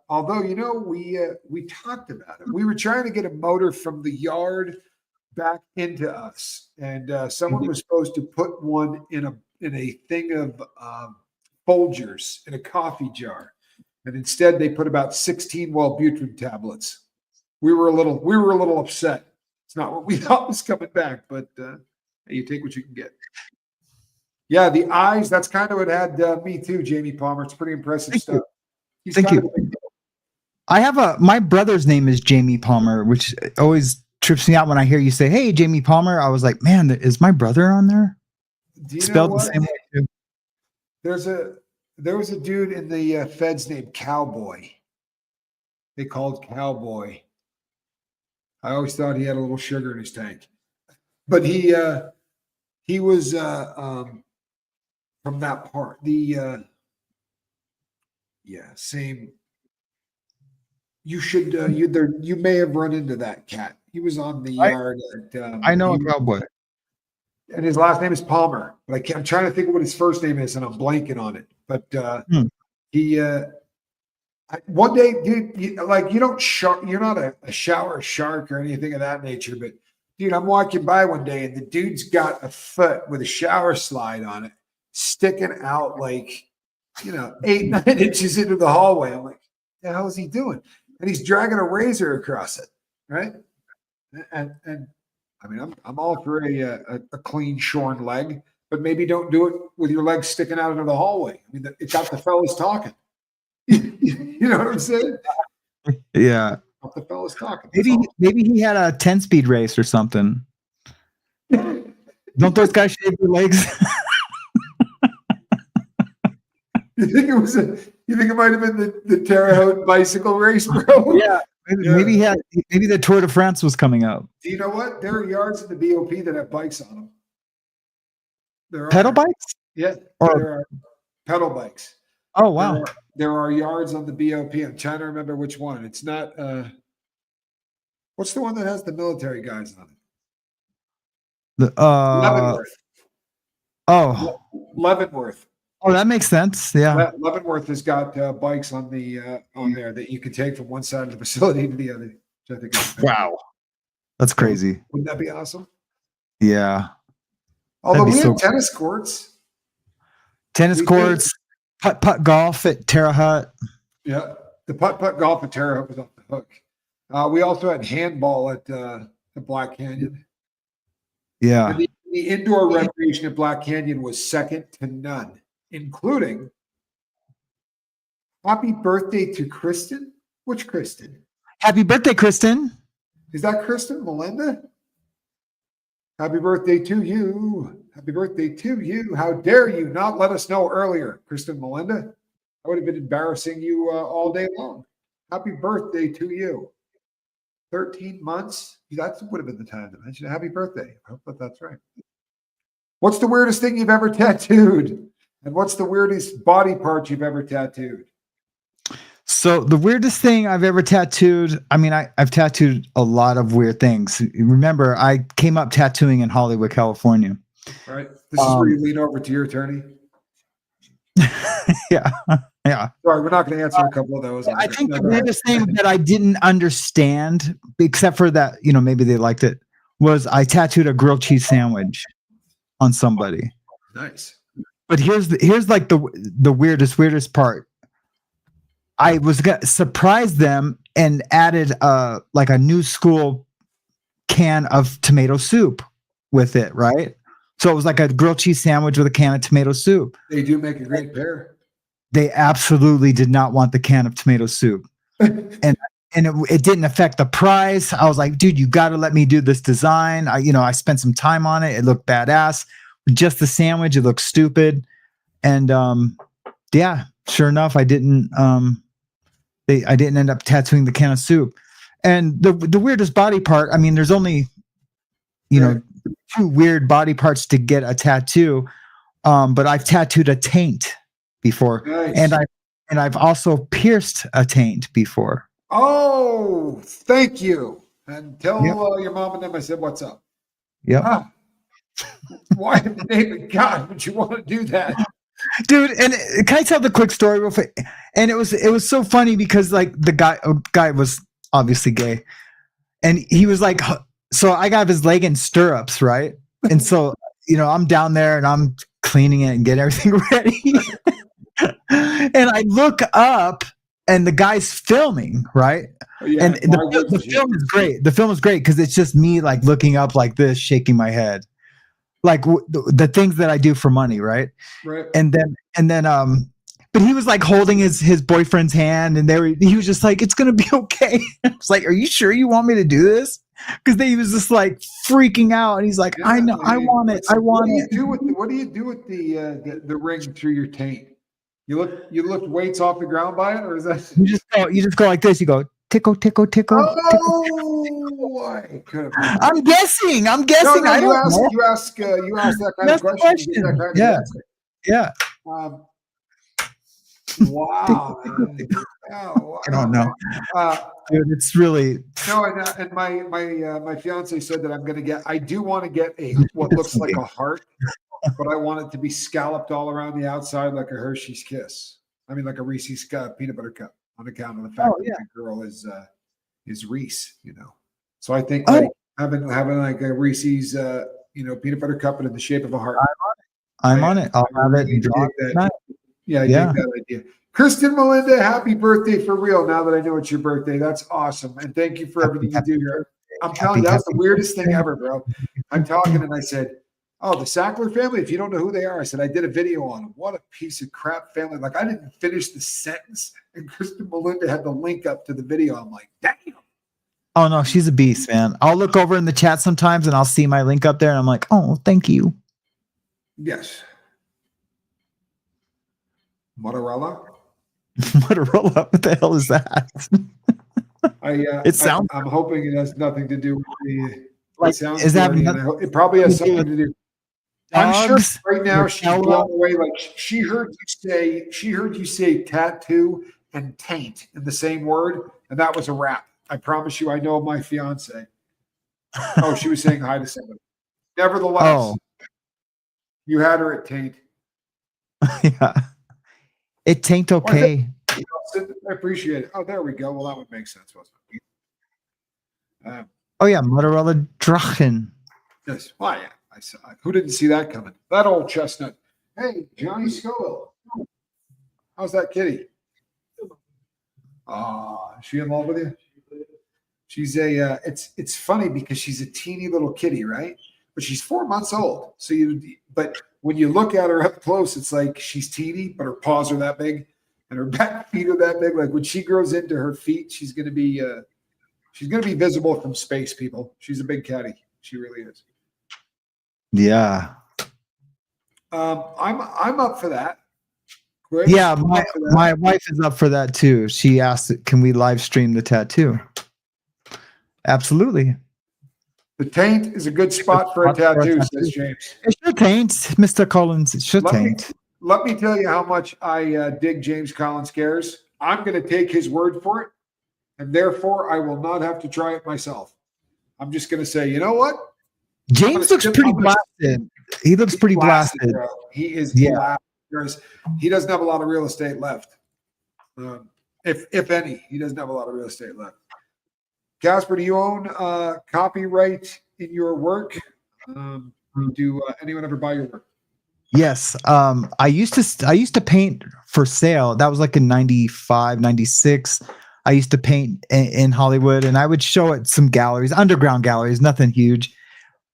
Although, we talked about it. We were trying to get a motor from the yard back into us, and someone was supposed to put one in a thing of Folgers in a coffee jar, and instead they put about 16 Wellbutrin tablets. We were a little upset. It's not what we thought was coming back, but you take what you can get. Yeah, the eyes. That's kind of what had me too, Jamie Palmer. It's pretty impressive stuff. Thank you. I have my brother's name is Jamie Palmer, which always trips me out when I hear you say, "Hey, Jamie Palmer." I was like, "Man, is my brother on there?" Do you Spelled know what? The same way too. There was a dude in the feds named Cowboy. They called Cowboy. I always thought he had a little sugar in his tank, but he was from that part. Same. You should you may have run into that cat. He was on the yard. I know a Cowboy. And his last name is Palmer, but I'm trying to think of what his first name is, and I'm blanking on it. But he one day, dude, you don't you're not a shower shark or anything of that nature. But dude, I'm walking by one day, and the dude's got a foot with a shower slide on it, sticking out like 8-9 inches into the hallway. I'm like, the hell is he doing? And he's dragging a razor across it, right? And I mean, I'm all for a clean, shorn leg, but maybe don't do it with your legs sticking out into the hallway. I mean, it got the fellas talking. You know what I'm saying? Yeah. Got the fellas talking. Maybe he had a 10-speed race or something. Don't those guys shave their legs? You think it might have been the Terre Haute bicycle race, bro? Yeah. Maybe the Tour de France was coming up. Do you know what? There are yards in the BOP that have bikes on them. There are pedal bikes? Yeah, there are pedal bikes. Oh wow. There are yards on the BOP. I'm trying to remember which one. It's not what's the one that has the military guys on it? Leavenworth. Oh. Leavenworth. Oh, that makes sense. Yeah. Leavenworth has got bikes on there that you can take from one side of the facility to the other. Which I think is wow. That's crazy. Wouldn't that be awesome? Yeah. Although we have tennis courts. Putt golf at Terre Haute. Yeah. The putt golf at Terre Haute was off the hook. We also had handball at the Black Canyon. Yeah. And the indoor recreation at Black Canyon was second to none, including happy birthday to Kristen. Which Kristen? Happy birthday, Kristen. Is that Kristen Melinda? Happy birthday to you. Happy birthday to you. How dare you not let us know earlier, Kristen Melinda? I would have been embarrassing you all day long. Happy birthday to you. 13 months. That would have been the time to mention happy birthday. I hope that's right. What's the weirdest thing you've ever tattooed? And what's the weirdest body part you've ever tattooed? So the weirdest thing I've ever tattooed, I mean, I've tattooed a lot of weird things. Remember, I came up tattooing in Hollywood, California. All right. This is where you lean over to your attorney. Yeah. Yeah. Sorry, we're not going to answer a couple of those. I think the weirdest thing that I didn't understand, except for that, maybe they liked it, was I tattooed a grilled cheese sandwich on somebody. Nice. But here's like the weirdest part. I was gonna surprise them and added like a new school can of tomato soup with it, right? So it was like a grilled cheese sandwich with a can of tomato soup. They do make a great pair. They absolutely did not want the can of tomato soup. and it didn't affect the price. I was like, dude, you got to let me do this design. I spent some time on it. It looked badass. Just the sandwich, it looked stupid. And yeah, sure enough, I didn't end up tattooing the can of soup. And the weirdest body part, I mean, there's only, two weird body parts to get a tattoo. But I've tattooed a taint before, Nice. and I've also pierced a taint before. Oh, thank you. And tell your mom and them I said what's up. Yep. Ah, why in the name of God would you want to do that? Dude, and can I tell the quick story real quick? And it was so funny because like the guy was obviously gay, and he was like, so I got his leg in stirrups, right? And so I'm down there and I'm cleaning it and get everything ready, and I look up and the guy's filming, right? Yeah, and the film is great. The film is great because it's just me like looking up like this, shaking my head. Like the things that I do for money, right? Right. And then but he was like holding his boyfriend's hand, and he was just like, "It's gonna be okay." I was like, "Are you sure you want me to do this?" Because he was just like freaking out, and he's like, "I know, I want it, I want it." What do you do with the ring through your taint? You lift weights off the ground by it, or is that you just go like this? You go tickle, tickle, tickle. Oh, I'm guessing. No, I don't know. You ask that kind of question. You get that kind of answer. Yeah. Wow. I don't know. Dude, it's really no. And my fiance said that I do want to get what looks like a heart, but I want it to be scalloped all around the outside like a Hershey's Kiss. I mean, like a Reese's peanut butter cup, on account of the fact that the girl is Reese, So I think like having like a Reese's, peanut butter cup in the shape of a heart. I'm on it. I'll have it. Yeah, I dig that idea. Kristen Melinda, happy birthday for real. Now that I know it's your birthday, that's awesome. And thank you for everything you do here. I'm telling you, that's the weirdest thing ever, bro. I'm talking and I said, oh, the Sackler family, if you don't know who they are, I said, I did a video on them. What a piece of crap family. Like, I didn't finish the sentence, and Kristen Melinda had the link up to the video. I'm like, damn. Oh, no, she's a beast, man. I'll look over in the chat sometimes, and I'll see my link up there, and I'm like, oh, thank you. Yes. Motorola? Motorola? What the hell is that? I'm hoping it has nothing to do with the... It probably has something to do. I'm sure right now she's blown away. Like she heard you say tattoo and taint in the same word, and that was a wrap. I promise you, I know my fiance. Oh, she was saying hi to somebody. Nevertheless, you had her at taint. Yeah, it taint okay. I appreciate it. Oh, there we go. Well, that would make sense, wasn't it? Oh yeah, Motorola Drachen. Yes. Oh yeah, I saw. Who didn't see that coming? That old chestnut. Hey, Johnny Scoville. How's that kitty? Is she in love with you? She's it's funny because she's a teeny little kitty, right? But she's 4 months old. But when you look at her up close, it's like she's teeny, but her paws are that big, and her back feet are that big. Like when she grows into her feet, she's gonna be visible from space, people. She's a big catty. She really is. Yeah. I'm up for that. Quick, yeah, my wife is up for that too. She asked, "Can we live stream the tattoo?" Absolutely. The taint is a good spot for a tattoo, says James. It should taint, Mr. Collins. It should taint. Let me tell you how much I dig James Collins cares. I'm going to take his word for it, and therefore I will not have to try it myself. I'm just going to say, you know what? James looks pretty blasted. He looks pretty blasted. Bro. He is blasted. He doesn't have a lot of real estate left. If any, he doesn't have a lot of real estate left. Casper, do you own copyright in your work? Do anyone ever buy your work? Yes. I used to paint for sale. That was like in 95, 96. I used to paint in Hollywood, and I would show at some galleries, underground galleries, nothing huge.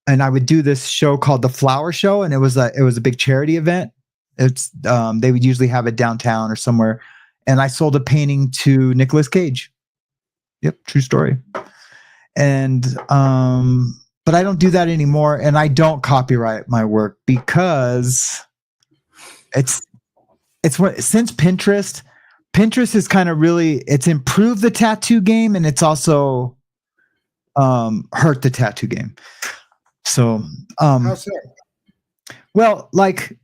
And I would do this show called the Flower Show, and it was a big charity event. They would usually have it downtown or somewhere, and I sold a painting to Nicolas Cage. Yep, true story. And but I don't do that anymore, and I don't copyright my work because it's since Pinterest is kind of it's improved the tattoo game, and it's also hurt the tattoo game. So, How so? well, like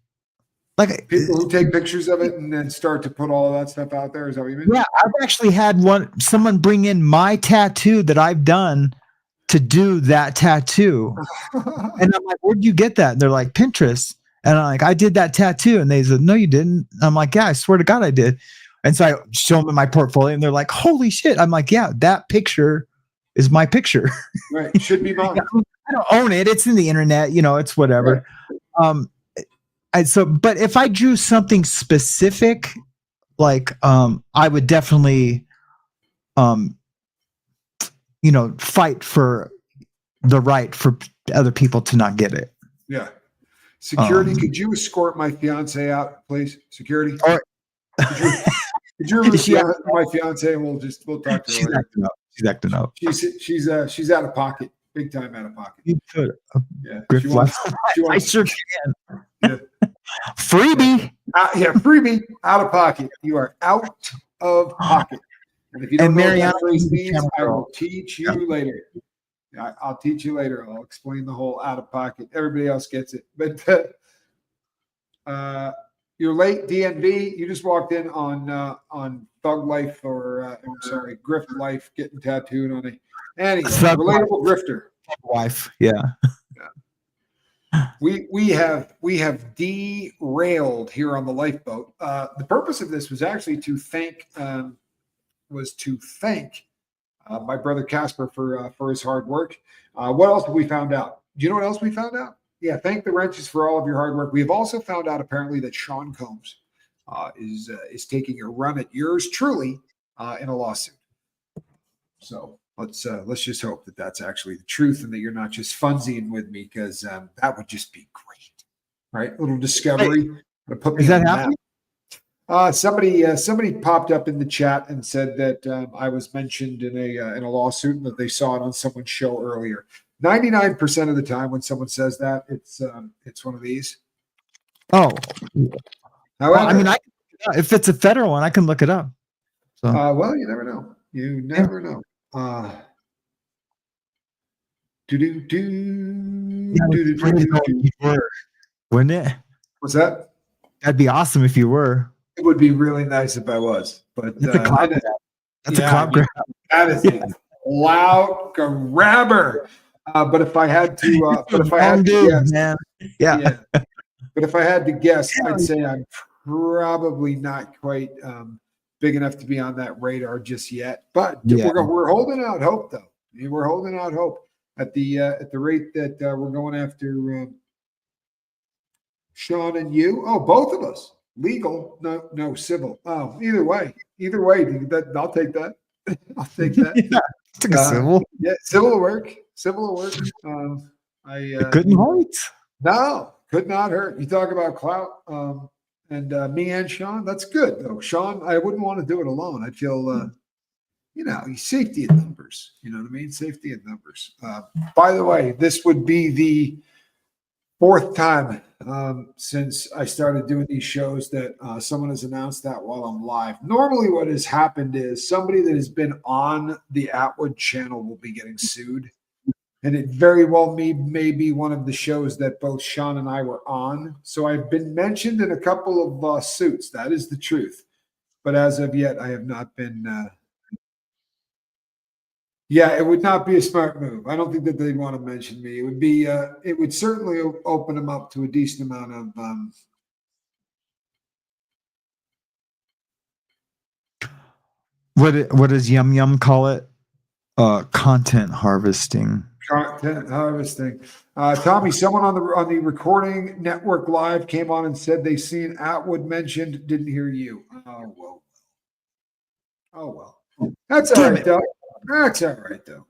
People who take pictures of it and then start to put all that stuff out there. Is that what you mean? yeah, I've actually had someone bring in my tattoo that I've done to do that tattoo. And I'm like, where'd you get that? And they're like, Pinterest. And I'm like, I did that tattoo. And they said, no, you didn't. I'm like, yeah, I swear to God I did. And so I show them in my portfolio and they're like, holy shit. I'm like, yeah, that picture is my picture. Right. Should be mine. I don't own it. It's in the internet, it's whatever. Right. But if I drew something specific, like, I would definitely, fight for the right for other people to not get it. Yeah. Security, could you escort my fiance out, please? Security. Or, could you remove my fiance and we'll talk to her later. She's acting up. She's out of pocket, big time out of pocket. You could. Yeah. I sure can. Yeah. Freebie. Freebie. Out of pocket. You are out of pocket. And if you don't know what that phrase means, I will teach you later. I'll teach you later. I'll explain the whole out of pocket. Everybody else gets it. But you're late, DNV. You just walked in on Thug Life Grift Life, getting tattooed on a relatable grifter. Wife, yeah. We have derailed here on the lifeboat. The purpose of this was actually to thank my brother Casper for his hard work. What else have we found out? Do you know what else we found out? Yeah, thank the Wrenches for all of your hard work. We have also found out apparently that Sean Combs is taking a run at yours truly in a lawsuit. So let's just hope that that's actually the truth and that you're not just funsying with me, because that would just be great, right? A little discovery. Put me is that on happening? Somebody popped up in the chat and said that I was mentioned in a lawsuit and that they saw it on someone's show earlier. 99% of the time when someone says that, it's one of these. Oh, however, I mean, if it's a federal one, I can look it up. So, well, you never know. You never know. Wouldn't it? What's that? That'd be awesome if you were. It would be really nice if I was, but that's a cloud grab. That's a cloud grab. That is a cloud grabber. But if I had to, guess, man. Yeah. But if I had to guess, I'd say I'm probably not quite big enough to be on that radar just yet. But we're holding out hope, though. I mean, we're holding out hope at the rate that we're going after Sean and you. Oh, both of us. Legal, no, civil. Oh, either way, I'll take that. I'll take that. Yeah, took a civil. Yeah, civil will work. Civil will work. It couldn't hurt. No, could not hurt. You talk about clout, and me and Sean. That's good though. Sean, I wouldn't want to do it alone. I feel, safety in numbers. You know what I mean? Safety in numbers. By the way, this would be the fourth time since I started doing these shows that someone has announced that while I'm live. Normally what has happened is somebody that has been on the Atwood channel will be getting sued. And it very well may be one of the shows that both Sean and I were on. So I've been mentioned in a couple of suits. That is the truth. But as of yet, I have not been. It would not be a smart move. I don't think that they'd want to mention me. It would be. It would certainly open them up to a decent amount of. What does Yum Yum call it? Content harvesting. Content harvesting. Tommy, someone on the recording network live came on and said they seen Atwood mentioned, didn't hear you. Oh well. That's all right though. That's all right though.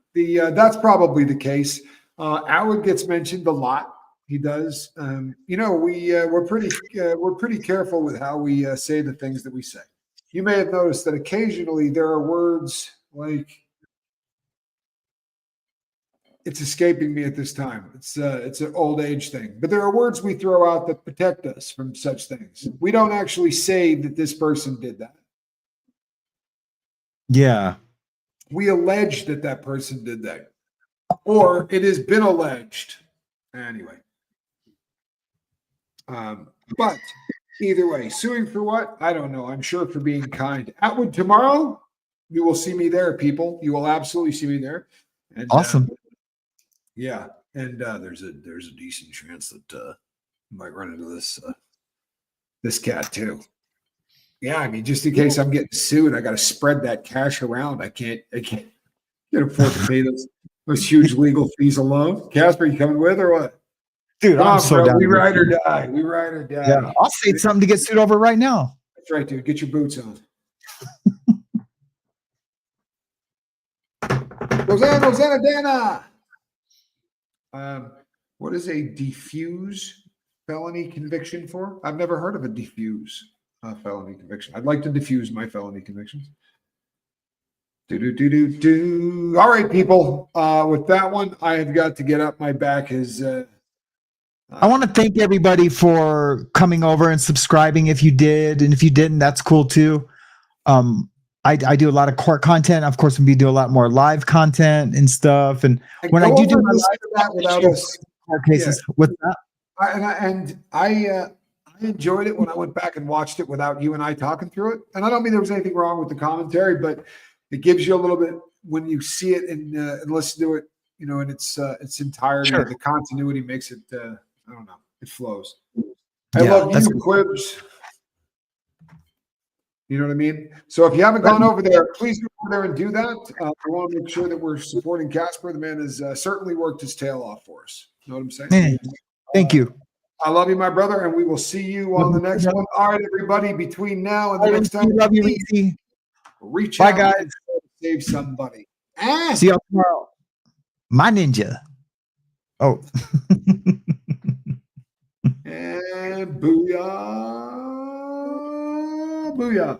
That's probably the case. Atwood gets mentioned a lot. He does. We're pretty careful with how we say the things that we say. You may have noticed that occasionally there are words like. It's escaping me at this time. It's an old age thing. But there are words we throw out that protect us from such things. We don't actually say that this person did that. Yeah. We allege that person did that. Or it has been alleged Anyway. But either way, suing for what? I don't know. I'm sure for being kind. Atwood tomorrow, you will see me there, people. You will absolutely see me there. And awesome. Yeah, and there's a decent chance that you might run into this cat too. Yeah, I mean, just in case I'm getting sued, I got to spread that cash around. I can't afford to pay those huge legal fees alone. Casper, you coming with or what? Dude, I'm so down. We ride or die. We ride or die. Yeah, I'll say something to get sued over right now. That's right, dude. Get your boots on. Rosanna Dana. What is a diffuse felony conviction for? I've never heard of a diffuse felony conviction. I'd like to diffuse my felony convictions. All right, people. With that one, I have got to get up. My back is. I want to thank everybody for coming over and subscribing. If you did, and if you didn't, that's cool too. I do a lot of court content. Of course, we do a lot more live content and stuff. And when I do my live without us court cases, with that, I enjoyed it when I went back and watched it without you and I talking through it. And I don't mean there was anything wrong with the commentary, but it gives you a little bit when you see it and listen to it, you know, in its entirety. Sure. The continuity makes it. I don't know. It flows. I love you, Quibs. You know what I mean? So if you haven't gone over there, please go over there and do that. I want to make sure that we're supporting Casper. The man has certainly worked his tail off for us. You know what I'm saying? Man, thank you. I love you, my brother, and we will see you on the next one. All right, everybody, between now and the next time, love you, Reese. Reach Bye, out guys. and save somebody. See y'all tomorrow. My ninja. Oh. And booyah. Booyah.